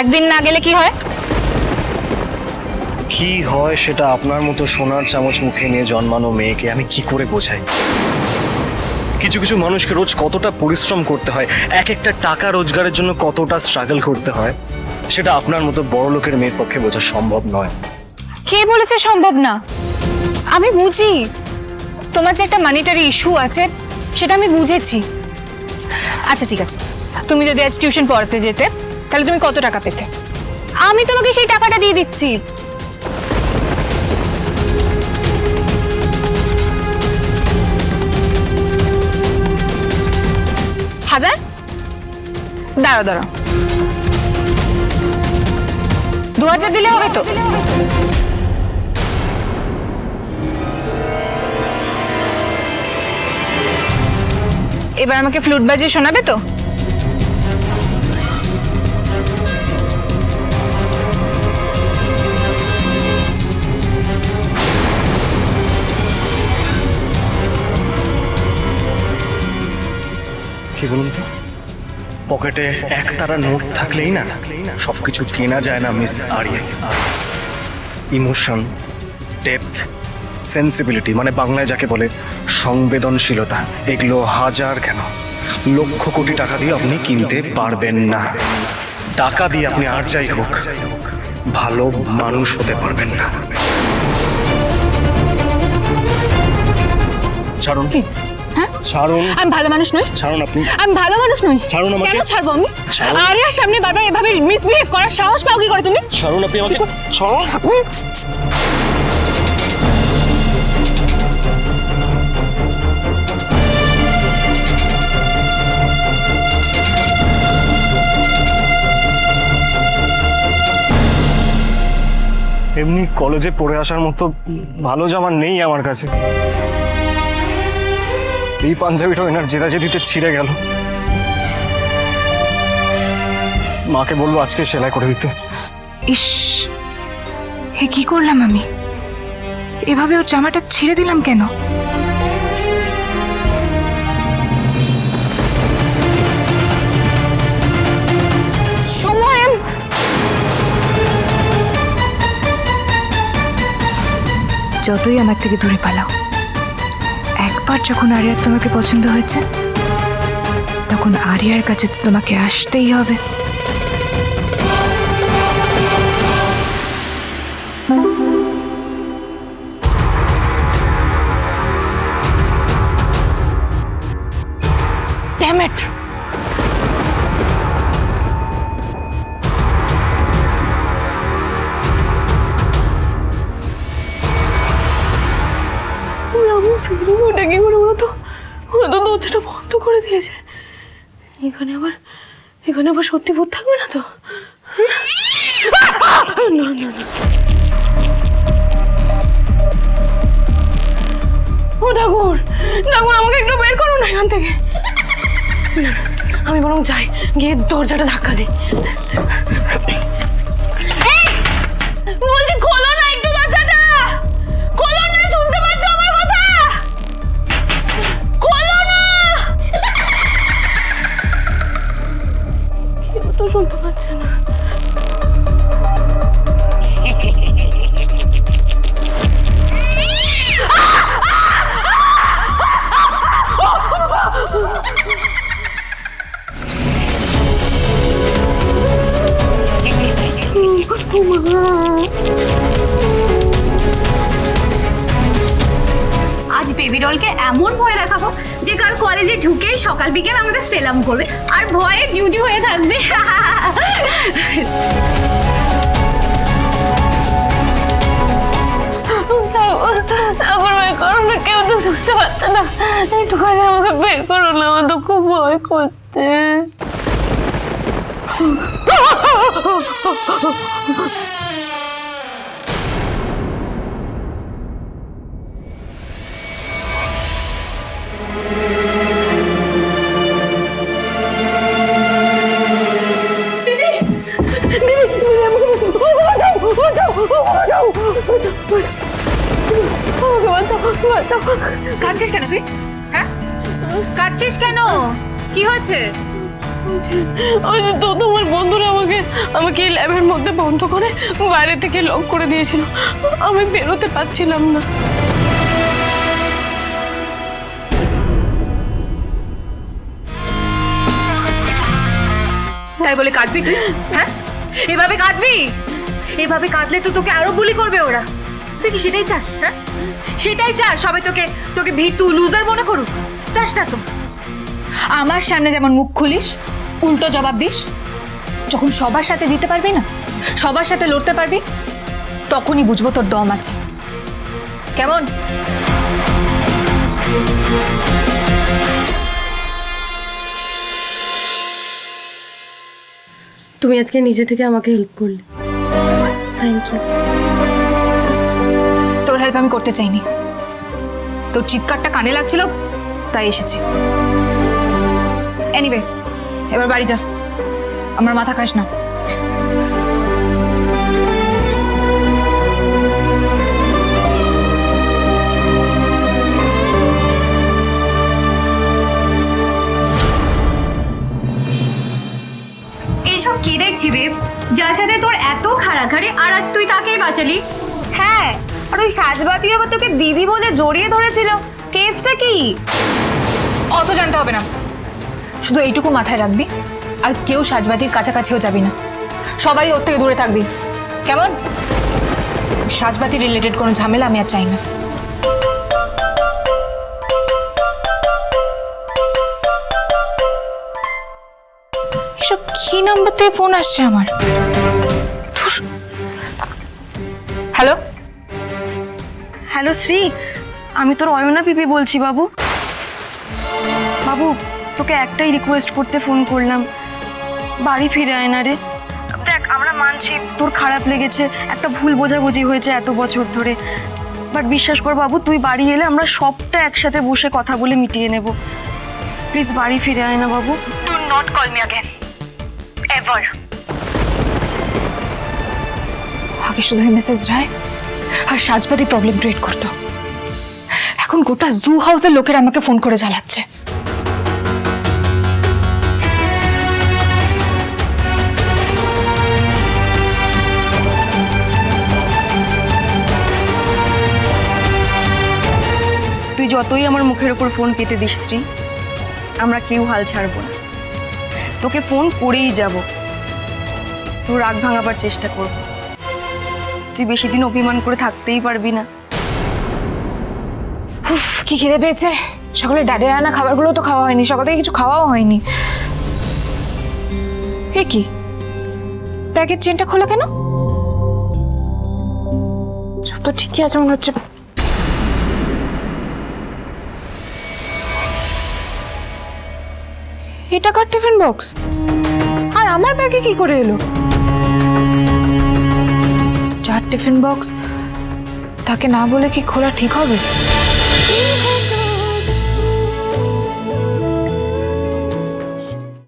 একদিন না গেলে কি হয়? কি হয় সেটা আপনার মতো সোনার চামচ মুখে নিয়ে জন্মানো মেয়েকে আমি কি করে বোঝাই? কিছু কিছু মানুষকে রোজ কতটা পরিশ্রম করতে হয়, এক একটা টাকা রোজগারের জন্য কতটা স্ট্রাগল করতে হয়, সেটা আপনার মতো বড় লোকের মেয়ের পক্ষে বোঝা সম্ভব নয়। কে বলেছে সম্ভব না? আমি বুঝি তোমার যে একটা মানিটারি ইস্যু আছে, সেটা আমি বুঝেছি। আচ্ছা ঠিক আছে, তুমি যদি আজ টিউশন পড়াতে যেতে তাহলে তুমি কত টাকা পেতে? আমি তোমাকে সেই টাকাটা দিয়ে দিচ্ছি। হাজার? দাঁড়াও দাঁড়াও, 2000 দিলে হবে তো? এবার আমাকে ফ্লুট বাজিয়ে শোনাবে তো? কি বলুন তো, পকেটে একতারা নোট থাকলেই না সবকিছু কেনা যায় না Miss Aria. Emotion, depth, sensibility, মানে বাংলায় যাকে বলে সংবেদনশীলতা, এগুলো হাজার কেন লক্ষ কোটি টাকা দিয়ে আপনি কিনতে পারবেন না। টাকা দিয়ে আপনি আর যাই হোক ভালো মানুষ হতে পারবেন না। ছাড়ুন। হ্যাঁ? ছাড়ুন। আমি ভালো মানুষ নই? ছাড়ুন আপনি। আমি ভালো মানুষ নই? ছাড়ুন আমাকে। কেন ছাড়বো আমি? ছাড়ুন। আরিয়ার সামনে বারবার এভাবে মিসবিহেভ করার সাহস পাও কি করে তুমি? ছাড়ুন আপনি আমাকে। ছাড়ুন। এমনি কলেজে পড়ে আসার মতো ভালো জামা নেই আমার কাছে। এই পাঞ্জাবিটা এনার জেদাজেদিতে ছিঁড়ে গেল। মাকে বলবো আজকে সেলাই করে দিতে। ইস, হে কি করলাম আমি? এভাবে ওর জামাটা ছিঁড়ে দিলাম কেন? সময় যতই আমার থেকে দূরে পালাও, একবার যখন আরিয়ার তোমাকে পছন্দ হয়েছে, তখন আরিয়ার কাছে তো তোমাকে আসতেই হবে। Damn it! ওটা কি করে? ওরা তো দরজাটা বন্ধ করে দিয়েছে। এখানে আবার সত্যি ভূত থাকবে না তো? না না না, ও ঠাকুর ঠাকুর, আমাকে একটু বের করো না এখান থেকে। না, আমি বরং যাই, গিয়ে দরজাটা ধাক্কা দিই। বলছি খোলো না একটু দরজাটা, খোলো না, শুনতে পাচ্ছ আমার কথা? খোলো না। কেউ তো শুনতে পাচ্ছে না। আজ বেবি ডলকে এমন ভয় দেখাবো যে কাল কলেজে ঢুকেই সকাল বিকেল আমাদের সেলাম করবে আর ভয়ে জুজু হয়ে থাকবে। বের করো না, কেউ তো শুনতে পাচ্ছে না। একটুখানি আমাকে বের করো না, আমার তো খুব ভয় করছে। কাঁদছিস কেন তুই? হ্যাঁ, কাঁদছিস কেন? কি হয়েছে? ওই যে তো তোমার বন্ধুরা আমাকে এই ল্যাবের মধ্যে বন্ধ করে বাইরে থেকে লক করে দিয়েছিল, আমি বেরোতে পারছিলাম না। তাই বলে কাঁদবি তুই? হ্যাঁ, এভাবে কাঁদবি? এভাবে কাঁদলে তো তোকে আরো বুলি করবে ওরা। তুই কি সেটাই চাস? হ্যাঁ, সেটাই চাস সবাই তোকে ভীতু লুজার মনে করুক? চাস না তো? আমার সামনে যেমন মুখ খুলিস, উল্টো জবাব দিস। যখন সবার সাথে দিতে পারবি না, সবার সাথে লড়তে পারবি, তখনই বুঝবো তোর দম আছে। কেমন? তুমি আজকে নিজে থেকে আমাকে হেল্প করলে, থ্যাংক ইউ। তোর হেল্প আমি করতে চাইনি, তোর চিৎকারটা কানে লাগছিল তাই এসেছি। এনিওয়ে, এবার বাড়ি যা, আমার মাথা খাস না। এইসব কি দেখছি বেবস, যার সাথে তোর এত খাড়াখাড়ি আর আজ তুই তাকেই বাঁচালি। হ্যাঁ, আর ওই সাজবাতি আবার তোকে দিদি বলে জড়িয়ে ধরেছিল, কেসটা কি? অত জানতে হবে না, শুধু এইটুকু মাথায় রাখবি, আর কেউ সাজবাতির কাছাকাছিও যাবি না, সবাই ওর থেকে দূরে থাকবি। কেমন? সাজবাতি রিলেটেড কোনো ঝামেলা আমি আর চাই না। এসব কি নাম্বার থেকে ফোন আসছে আমার? হ্যালো, হ্যালো শ্রী, আমি তোর অয়না পিপি বলছি বাবু। বাবু, তোকে একটাই রিকোয়েস্ট করতে ফোন করলাম, বাড়ি ফিরে আয় না রে। দেখ, আমরা মানছি তোর খারাপ লেগেছে, একটা ভুল বোঝাবুঝি হয়েছে এত বছর ধরে, বাট বিশ্বাস কর বাবু, তুই বাড়ি এলে আমরা সবটা একসাথে বসে কথা বলে মিটিয়ে নেব। প্লিজ বাড়ি ফিরে আয় না বাবু। Do not call me again ever. আগে শুধু মিসেস রায় আর সাজবাতি প্রবলেম ক্রিয়েট করতো, এখন গোটা জু হাউসের লোকেরা আমাকে ফোন করে জ্বালাচ্ছে। তুই যতই আমার মুখের ওপর ফোন কেটে দিস শ্রী, আমরা কেউ হাল ছাড়বো না, তোকে ফোন করেই যাব, তোর রাগ ভাঙাবার চেষ্টা করব। তুই বেশি দিন অভিমান করে থাকতেই পারবি না। উফ, কি খিদে পেয়েছে! সকালে ড্যাডের রান্না খাবারগুলো তো খাওয়া হয়নি, সকাল থেকে কিছু খাওয়াও হয়নি। এ কি, প্যাকেট চেনটা খোলা কেন? সব তো ঠিকই আছে মনে হচ্ছে। এটা কার টিফিন বক্স? আর আমার ব্যাগে কি করে এলো? যার টিফিন বক্স তাকে না বলে কি খোলা ঠিক হবে?